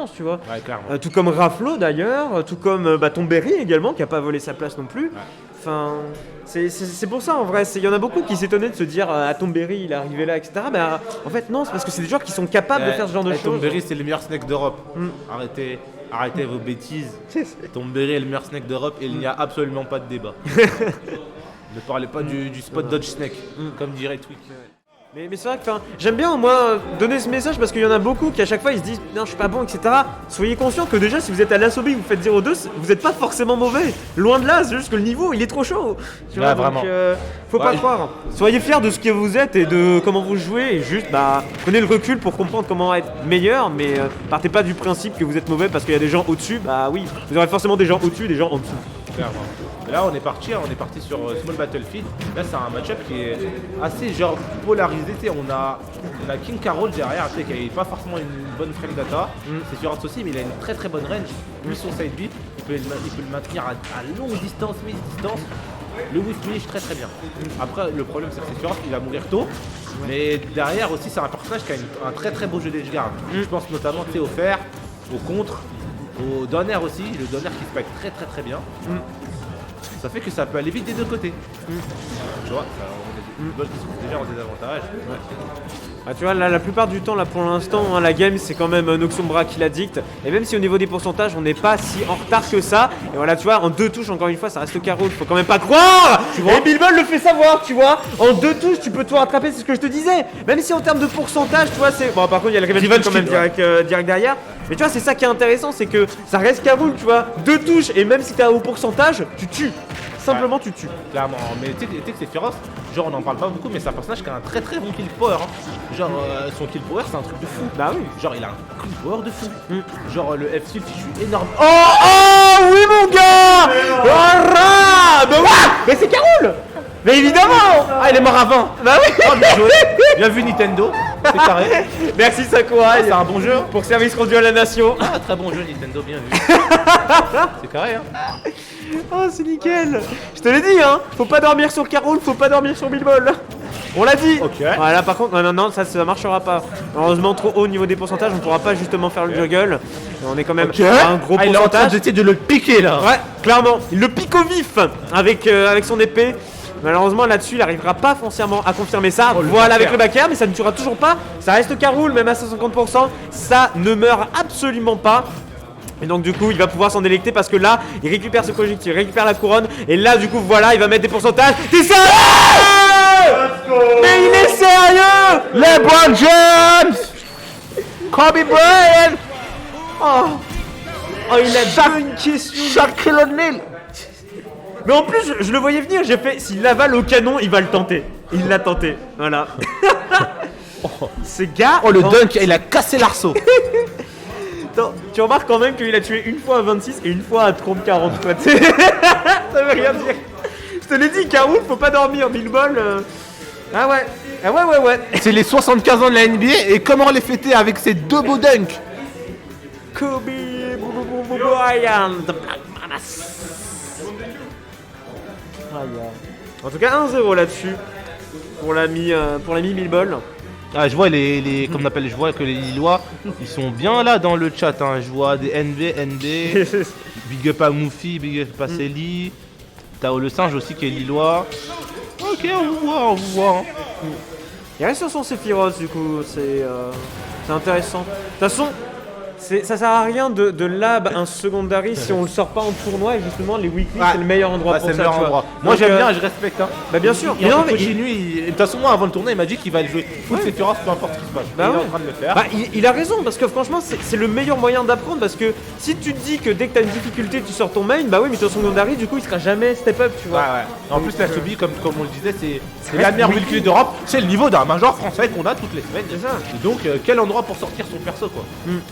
tu vois. Ouais, clairement. Tout comme Raflo d'ailleurs, tout comme Tomberry également qui a pas volé sa place non plus. Ouais. Enfin, c'est pour ça en vrai. Il y en a beaucoup qui s'étonnaient de se dire Tomberry il est arrivé là, etc. Mais en fait non, c'est parce que c'est des joueurs qui sont capables de faire ce genre de choses. Tomberry c'est le meilleur snack d'Europe. Arrêtez vos bêtises. Tomberry est le meilleur snack d'Europe et il n'y a absolument pas de débat. Ne parlez pas du spot Dodge Snack, comme dirait Twig. Mais c'est vrai que j'aime bien moi donner ce message parce qu'il y en a beaucoup qui à chaque fois ils se disent non je suis pas bon, etc. Soyez conscients que déjà si vous êtes à l'assobi vous faites 0-2, vous n'êtes pas forcément mauvais. Loin de là, c'est juste que le niveau il est trop chaud. Tu vois, vraiment. Donc, faut pas croire. Soyez fiers de ce que vous êtes et de comment vous jouez et juste prenez le recul pour comprendre comment être meilleur, mais partez pas du principe que vous êtes mauvais parce qu'il y a des gens au-dessus. Bah oui, vous aurez forcément des gens au-dessus et des gens en dessous. Clairement. Et là on est parti sur Small Battlefield. Là c'est un match-up qui est assez genre polarisé. On a King Carol derrière, qui n'avait pas forcément une bonne frame data. C'est sur aussi, mais il a une très très bonne range. Plus son side B, il peut le maintenir à longue distance, mi-distance. Le whiff finish très très bien. Après le problème c'est que c'est sûr qu'il va mourir tôt. Mais derrière aussi c'est un personnage qui a un très très beau jeu d'edge guard. Je pense notamment au fer, au contre, au donner aussi, le donner qui se pack très très très bien. Ça fait que ça peut aller vite des deux côtés. Tu vois, ça, qui sont déjà en désavantage. Tu vois, là, la plupart du temps, là pour l'instant, la game c'est quand même Noxombra qui la dicte. Et même si au niveau des pourcentages, on n'est pas si en retard que ça. Et voilà, tu vois, en 2 touches, encore une fois, ça reste le carreau. Faut quand même pas croire. Et Bilbol le fait savoir, tu vois. En 2 touches, tu peux tout rattraper, c'est ce que je te disais. Même si en termes de pourcentage, tu vois, c'est. Bon, par contre, il y a le revenge quand même direct derrière. Mais tu vois, c'est ça qui est intéressant, c'est que ça reste Karoul, tu vois. 2 touches, et même si t'es au pourcentage, tu tues. Simplement tu tues. Clairement, mais tu sais que c'est féroce. Genre on en parle pas beaucoup, mais c'est un personnage qui a un très très bon kill power. Genre son kill power c'est un truc de fou. Bah oui. Genre il a un kill power de fou. Genre le F-Shield il tue énorme. Oh oui mon gars. Bah oui. Mais c'est Karoul. Mais évidemment. Ah il est mort à 20. Bah oui. Oh, bien joué. Bien vu Nintendo. C'est carré. Merci Sakurai. C'est un bon jeu. Pour service rendu à la nation. Ah très bon jeu Nintendo, bien vu. C'est carré Oh c'est nickel. Je te l'ai dit faut pas dormir sur Karoul, faut pas dormir sur Bilbol. On l'a dit. Ok. Voilà par contre non ça marchera pas. Malheureusement trop haut au niveau des pourcentages, on pourra pas justement faire le juggle. On est quand même à un gros pourcentage. Il est en train d'essayer de le piquer là. Ouais clairement, il le pique au vif avec son épée. Malheureusement là-dessus il arrivera pas foncièrement à confirmer ça. Voilà avec le back air, mais ça ne tuera toujours pas. Ça reste Karoul même à 150%. Ça ne meurt absolument pas. Et donc du coup il va pouvoir s'en délecter parce que là il récupère ce projectile, il récupère la couronne. Et là du coup voilà il va mettre des pourcentages. T'es sérieux? Mais il est sérieux? LeBron James, Kobe Bryant. Oh il a une question. Shaquille O'Neal. Mais en plus je le voyais venir, j'ai fait s'il l'avale au canon il va le tenter. Il l'a tenté, voilà. Ce gars. Oh le dunk, il a cassé l'arceau. Attends, tu remarques quand même qu'il a tué une fois à 26 et une fois à 30-40 quoi. Ça veut rien dire. Je te l'ai dit, Karoul, faut pas dormir, Bilbol. Ah ouais. C'est les 75 ans de la NBA et comment les fêter avec ces 2 beaux dunks. Kobe Bryant, the Black Manas. En tout cas 1-0 là-dessus pour l'ami Bilbol. Ah, je vois comme on appelle, je vois que les Lillois, ils sont bien là dans le chat. Je vois des NB, Big up à Moufi, Big up à Célie. T'as le singe aussi qui est Lillois. Ok, on voit. Il reste sur son Sephiroth du coup, c'est intéressant. De toute façon, ça sert à rien de lab un secondary si on le sort pas en tournoi et justement les weekly c'est le meilleur endroit pour c'est ça. Le meilleur endroit. Moi j'aime bien, je respecte. Bah bien sûr. Il continue. De toute façon moi avant le tournoi il m'a dit qu'il va le jouer. Full Sephiroth peu importe ce qui se passe. Il est en train de le faire. Bah il a raison parce que franchement c'est le meilleur moyen d'apprendre parce que si tu te dis que dès que t'as une difficulté tu sors ton main, bah oui mais ton secondary du coup il sera jamais step up tu vois. Ouais. En plus la Sobi comme on le disait c'est la meilleure weekly d'Europe. C'est le niveau d'un major français qu'on a toutes les semaines. C'est ça. Et donc quel endroit pour sortir son perso quoi.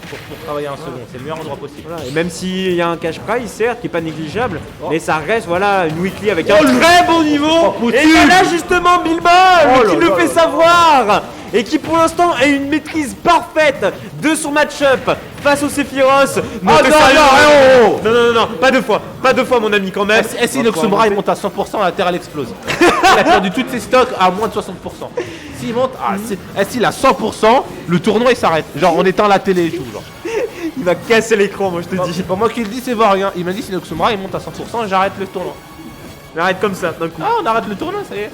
Pour travailler un second. C'est le meilleur endroit possible. Voilà. Et même s'il y a un cash prize, certes, qui est pas négligeable, mais ça reste une weekly avec un très bon niveau. Et voilà justement Bilbol qui le fait savoir et qui pour l'instant a une maîtrise parfaite de son match-up face au Sephiroth. Non, pas deux fois mon ami quand même. Si Noxombra il monte à 100%, la Terre elle explose. Il a perdu tous ses stocks à moins de 60%. S'il monte s'il a 100%, le tournoi il s'arrête. Genre on éteint la télé et tout genre. Il va casser l'écran, moi je te Non, dis. c'est pas moi qui le dis, c'est Varien. Il m'a dit si Noxomra il monte à 100%, j'arrête le tournoi. On arrête comme ça d'un coup. Ah, on arrête le tournoi, ça y est.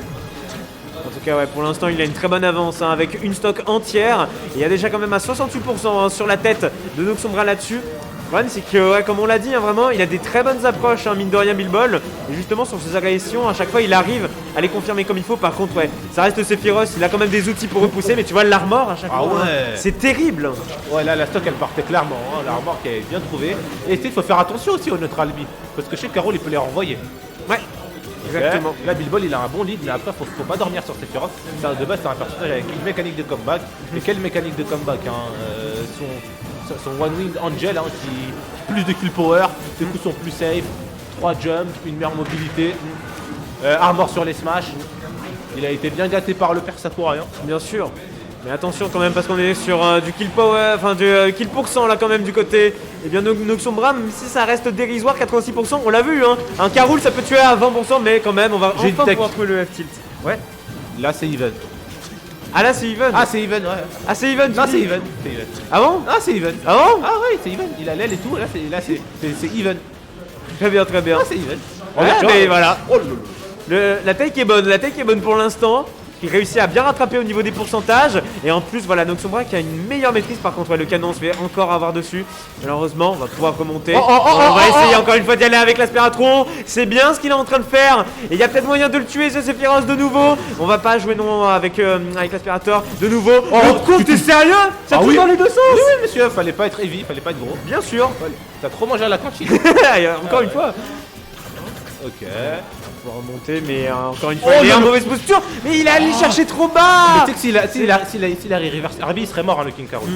En tout cas, ouais, pour l'instant, il a une très bonne avance hein, avec une stock entière. Il y a déjà quand même à 68% hein, sur la tête de Noxombra là-dessus. Le problème, c'est que, ouais, comme on l'a dit, hein, vraiment, il a des très bonnes approches, hein, mine de rien, Bilbol. Et justement, sur ses agressions, à chaque fois, il arrive à les confirmer comme il faut. Par contre, ouais, ça reste Sephiroth. Il a quand même des outils pour repousser, mais tu vois, l'armor à chaque Ah fois, ouais. hein, c'est terrible. Ouais, là, la stock elle partait clairement, hein, l'armor qui est bien trouvée. Et il faut faire attention aussi au neutral B. Parce que chez Carole, il peut les renvoyer. Ouais, exactement. Là, Bilbol, il a un bon lead, mais après, faut pas dormir sur Sephiroth. De base, c'est un personnage avec une mécanique de comeback. Mais quelle mécanique de comeback hein, son One Winged Angel, hein, qui plus de kill power, ses coups sont plus safe, 3 jumps, une meilleure mobilité, armor sur les smash. Il a été bien gâté par le père Sakurai. Bien sûr. Mais attention quand même parce qu'on est sur du kill power, enfin du kill pourcent là quand même du côté. Et bien Noxombra, même si ça reste dérisoire, 86%, on l'a vu hein. Un Carul ça peut tuer à 20%, mais quand même on va J'ai une enfin tech. pouvoir trouver le F-tilt. Ouais. Là, c'est even. Ah là c'est even. Ah, c'est even, ouais. Ah c'est even. tu Non, dis c'est even. C'est even. Ah bon? Ah, c'est even. Ah bon? Ah, ouais, c'est even. Il a l'aile et tout. Là, c'est even. Très bien, très bien. Ah, c'est even. Ouais, tu vois, mais voilà. Oh là là. La take est bonne pour l'instant. Il réussit à bien rattraper au niveau des pourcentages. Et en plus, voilà, Noxombra qui a une meilleure maîtrise. Par contre, ouais, le canon se fait encore avoir dessus. Malheureusement, on va pouvoir remonter. On va essayer encore une fois d'y aller avec l'aspiratron. C'est bien ce qu'il est en train de faire. Et il y a peut-être moyen de le tuer, ce Sephiroth de nouveau. On va pas jouer non avec l'aspirateur de nouveau. Le coup, t'es sérieux? Ça touche dans les deux sens? Oui, oui, monsieur, fallait pas être heavy, fallait pas être gros. Bien sûr. T'as trop mangé à la cantine. Encore une fois. Ok. On va remonter, mais encore une fois, il est en mauvaise posture. Mais il est allé chercher trop bas. Mais tu sais que s'il a reverse RB, il serait mort, hein, le King Carol.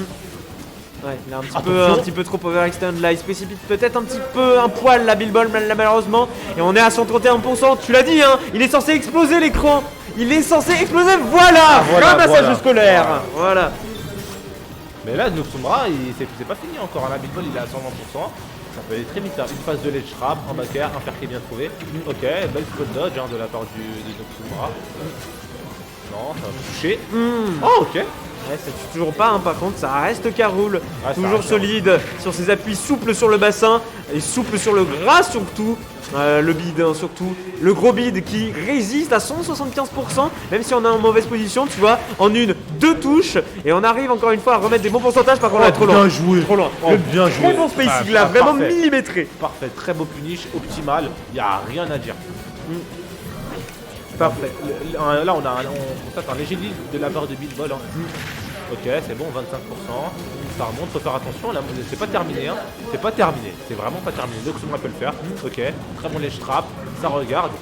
Ouais, il a Attention. un petit peu trop overextend là, il se précipite peut-être un petit peu, un poil la Bilbol malheureusement. Et on est à 131%, tu l'as dit hein, il est censé exploser l'écran. Il est censé exploser, voilà, ramassage scolaire. Voilà. Mais là, Noxombra, c'est pas fini encore, hein. La Bilbol, il est à 120%. Ça peut aller très vite, hein. Une phase de ledge trap, en backer, un fer qui est bien trouvé. Ok, belle spot dodge hein, de la part de Noxombra. Non, ça va toucher. Oh, ok. Ouais, ça tue toujours pas, hein, par contre, ça reste Carul, ça toujours reste solide sur ses appuis souples sur le bassin et souple sur le gras surtout. Le bid hein, surtout, le gros bid qui résiste à 175%, même si on est en mauvaise position, tu vois, en deux touches, et on arrive encore une fois à remettre des bons pourcentages. Par contre, on est trop loin. Bien joué. Trop loin. Oh, bien joué. Très bon spacing là, vraiment parfait. millimétré. Parfait, très beau punish, optimal, y a rien à dire. Parfait. Là, on constate un léger lead de la part de Bilbol. Hein. Ok, c'est bon, 25%. Ça remonte, faut faire attention. Là, c'est pas terminé. Hein. C'est pas terminé. C'est vraiment pas terminé. Noxombra peut le faire. Ok, très bon ledge trap. Ça regarde.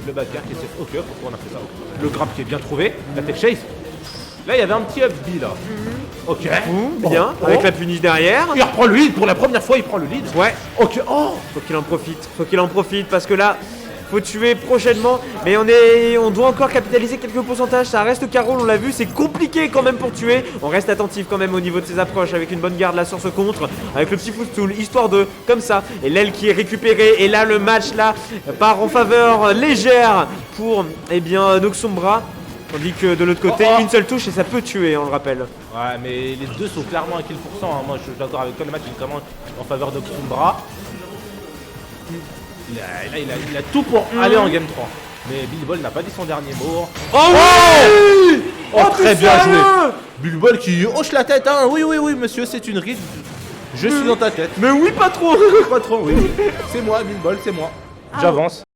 Le backer qui s'est. Ok, pourquoi on a fait ça? Le grab qui est bien trouvé. La tech chase. Là, il y avait un petit up B là. Ok. Bien, avec la punish derrière. Il reprend le lead. Pour la première fois, il prend le lead. Ouais. Ok. Oh. Faut qu'il en profite parce que là, faut tuer prochainement. Mais on doit encore capitaliser quelques pourcentages. Ça reste Carol, on l'a vu, c'est compliqué quand même pour tuer. On reste attentif quand même au niveau de ses approches avec une bonne garde là sur ce contre, avec le petit footstool, histoire de comme ça. Et l'aile qui est récupérée. Et là, le match là part en faveur légère pour Noxombra. Tandis que de l'autre côté, une seule touche et ça peut tuer, on le rappelle. Ouais, mais les deux sont clairement à kill %. Hein. Moi, je suis d'accord avec toi, le match est clairement en faveur de Noxombra. Il a tout pour aller en game 3. Mais Bilbol n'a pas dit son dernier mot. Oh oui Oh, très bien joué. Bilbol qui hoche la tête. Hein. Oui, monsieur, c'est une ride. Je suis dans ta tête. Mais oui, pas trop. Pas trop, oui. C'est moi, Bilbol, c'est moi. J'avance.